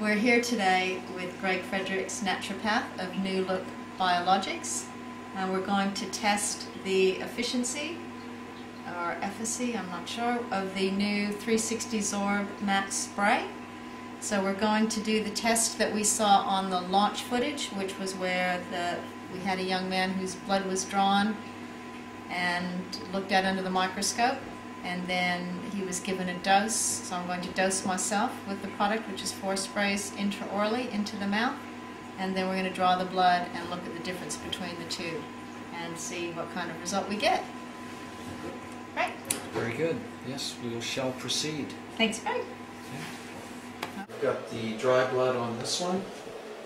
We're here today with Greg Fredericks, naturopath of New Look Biologics. We're going to test the efficiency, or efficacy, I'm not sure, of the new 360 Zorbmax spray. So we're going to do the test that we saw on the launch footage, which was where we had a young man whose blood was drawn and looked at under the microscope, and then he was given a dose. So I'm going to dose myself with the product, which is 4 sprays intraorally into the mouth, and then we're going to draw the blood and look at the difference between the two and see what kind of result we get. Right? Very good. Yes, we shall proceed. Thanks, Greg. Okay. We've got the dry blood on this one,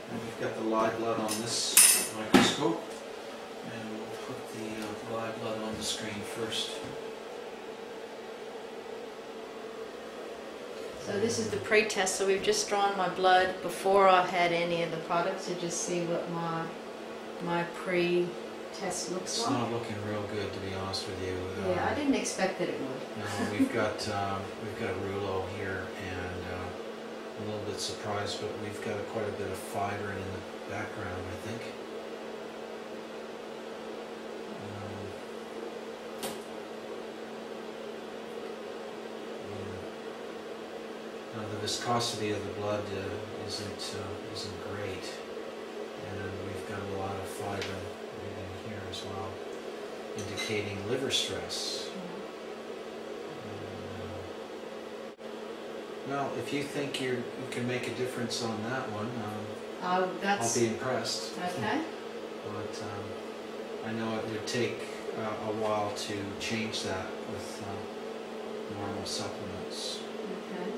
and we've got the live blood on this microscope, and we'll put the live blood on the screen first. So this is the pre-test, so we've just drawn my blood before I had any of the products to just see what my pre-test looks like. It's not looking real good, to be honest with you. Yeah, I didn't expect that it would. No, we've got Rouleau here, and I'm a little bit surprised, but we've got quite a bit of fibrin in the background, I think. Now the viscosity of the blood isn't great, and we've got a lot of fibrin in here as well, indicating liver stress. Well, if you think you can make a difference on that one, I'll be impressed. Okay. But I know it would take a while to change that with normal supplements. Okay.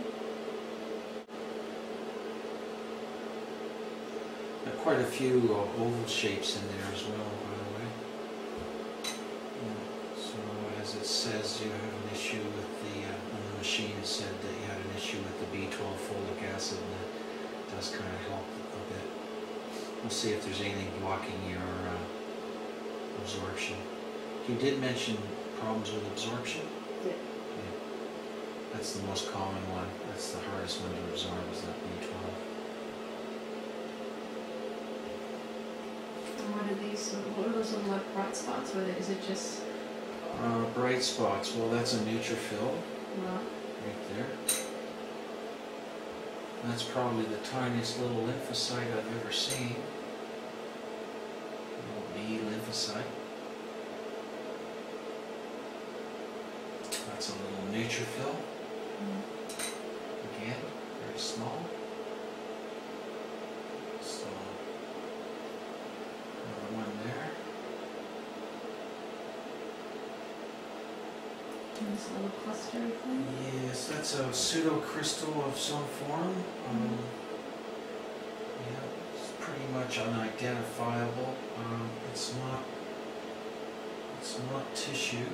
Quite a few oval shapes in there as well, by the way. So as it says, you have an issue with on the machine it said that you had an issue with the B12 folic acid, and that does kind of help a bit. We'll see if there's anything blocking your absorption. You did mention problems with absorption? Yeah. That's the most common one. That's the hardest one to absorb, is that B12. What are those little like bright spots? Or is it just... bright spots, well, that's a neutrophil, right there. That's probably the tiniest little lymphocyte I've ever seen. Little B lymphocyte. That's a little neutrophil. Again, very small. So, another one there. This little cluster thing? Yes, that's a pseudocrystal of some form. Yeah, it's pretty much unidentifiable. It's not tissue.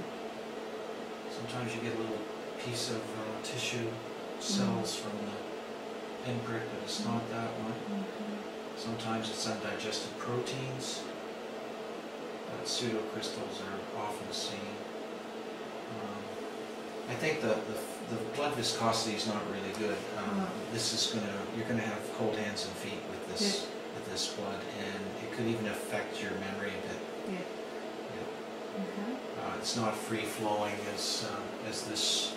Sometimes you get a little piece of tissue cells from the pinprick, but it's not that one. Sometimes it's undigested proteins, but pseudocrystals are often seen. I think the blood viscosity is not really good. You're gonna have cold hands and feet with this blood, and it could even affect your memory a bit. Yeah. It's not free flowing as this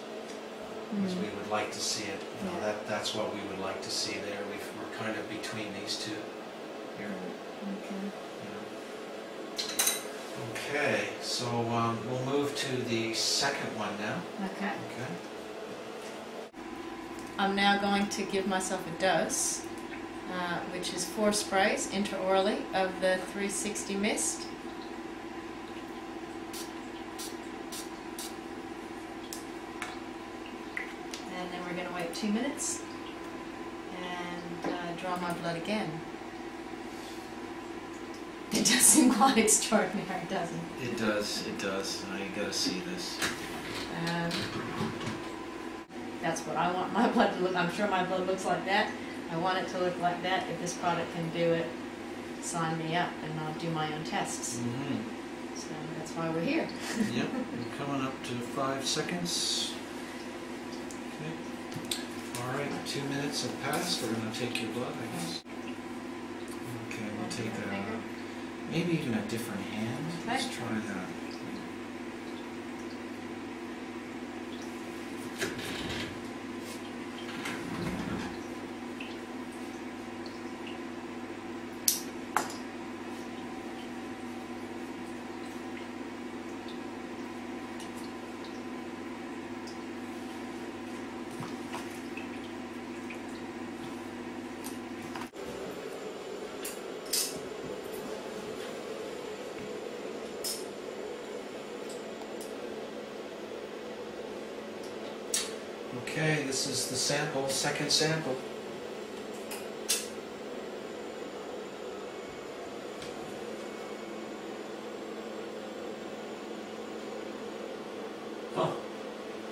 as we would like to see it. You know, that's what we would like to see there. We're kind of between these two here. Okay, so we'll move to the second one now. Okay. Okay. I'm now going to give myself a dose, which is 4 sprays intraorally of the 360 Mist. And then we're going to wait 2 minutes and draw my blood again. It does seem quite extraordinary, doesn't it? It does. Now you gotta see this. That's what I want my blood to look. I'm sure my blood looks like that. I want it to look like that. If this product can do it, sign me up and I'll do my own tests. So that's why we're here. Yep, we're coming up to 5 seconds. Okay. Alright, 2 minutes have passed. We're going to take your blood, I guess. Okay, we'll take maybe even a different hand. Let's try that. Okay, this is the sample, second sample. Oh,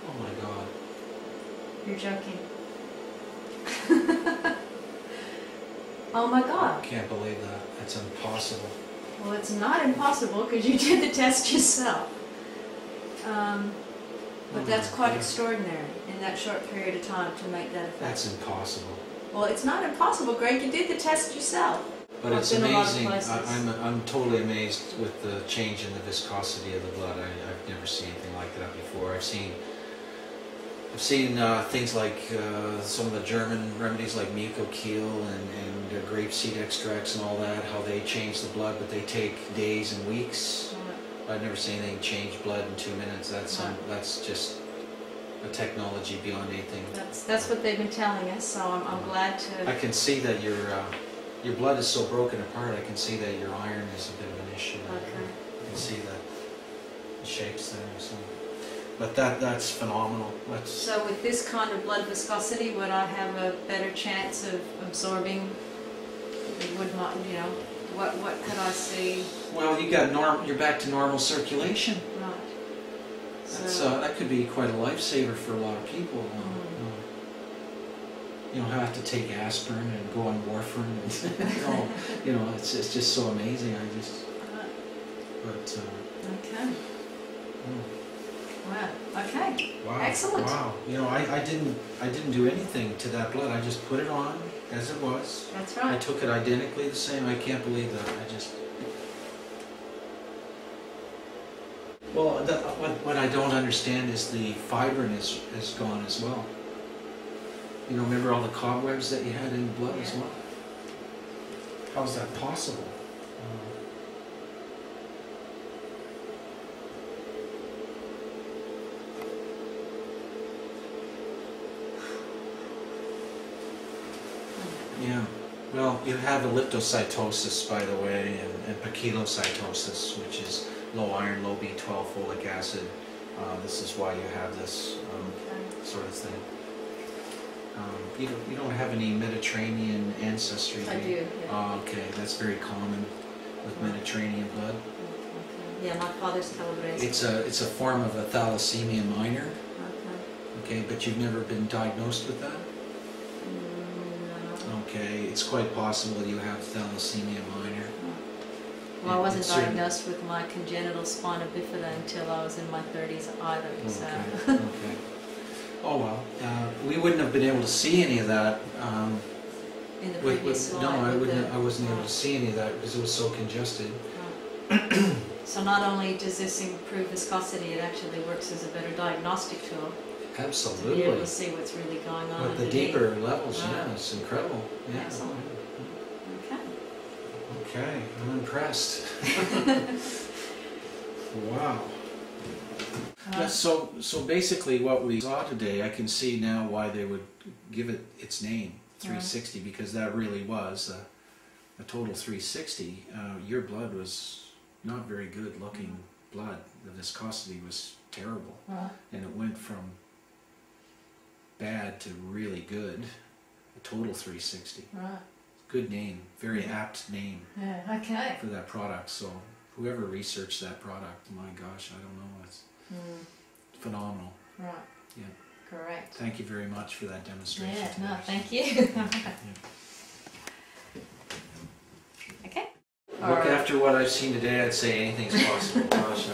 oh my God. You're joking. Oh my God. I can't believe that. That's impossible. Well, it's not impossible because you did the test yourself. But that's quite extraordinary in that short period of time to make that effect. That's impossible. Well, it's not impossible, Greg. You did the test yourself. But it's amazing. I'm totally amazed with the change in the viscosity of the blood. I've never seen anything like that before. I've seen things like some of the German remedies like mucokeel and grapeseed extracts and all that, how they change the blood, but they take days and weeks. I've never seen anything change blood in 2 minutes. That's just a technology beyond anything. That's what they've been telling us. So I'm glad to. I can see that your blood is so broken apart. I can see that your iron is a bit of an issue. Okay. I can see that the shapes there. So, but that's phenomenal. So with this kind of blood viscosity, would I have a better chance of absorbing? Would not, you know. What could I see? Well, you're back to normal circulation. Right. That could be quite a lifesaver for a lot of people. You don't have to take aspirin and go on warfarin. And, it's just so amazing. Okay. Wow. Okay. Wow. Excellent. Wow. I didn't do anything to that blood. I just put it on as it was. That's right. I took it identically the same. I can't believe that. Well, what I don't understand is the fibrin is gone as well. Remember all the cobwebs that you had in the blood as well? How is that possible? Yeah. Well, you have elliptocytosis, by the way, and poikilocytosis, which is low iron, low B12 folic acid. This is why you have this sort of thing. You don't have any Mediterranean ancestry, do you? I do. Yeah. Okay, that's very common with Mediterranean blood. Okay. Yeah, my father's Calabrese. It's a form of a thalassemia minor. Okay, but you've never been diagnosed with that? No. Okay, it's quite possible you have thalassemia minor. Well, I wasn't diagnosed with my congenital spina bifida until I was in my 30s either. Okay. So. Okay. Oh well, we wouldn't have been able to see any of that. In the previous slide. No, I wasn't able to see any of that because it was so congested. So not only does this improve viscosity, it actually works as a better diagnostic tool. Absolutely. To be able to see what's really going on. With the deeper levels, yeah, it's incredible. Yeah. Excellent. Okay. Okay, I'm impressed. Wow. So basically what we saw today, I can see now why they would give it its name, 360, because that really was a total 360. Your blood was not very good looking blood. The viscosity was terrible. And it went from bad to really good, a total 360. Right. Good name, very apt name Okay. for that product. So whoever researched that product, my gosh, I don't know, it's phenomenal. Right. Yeah. Correct. Thank you very much for that demonstration. Yeah, no, thank you. Okay. Look, after what I've seen today, I'd say anything's possible. Gosh,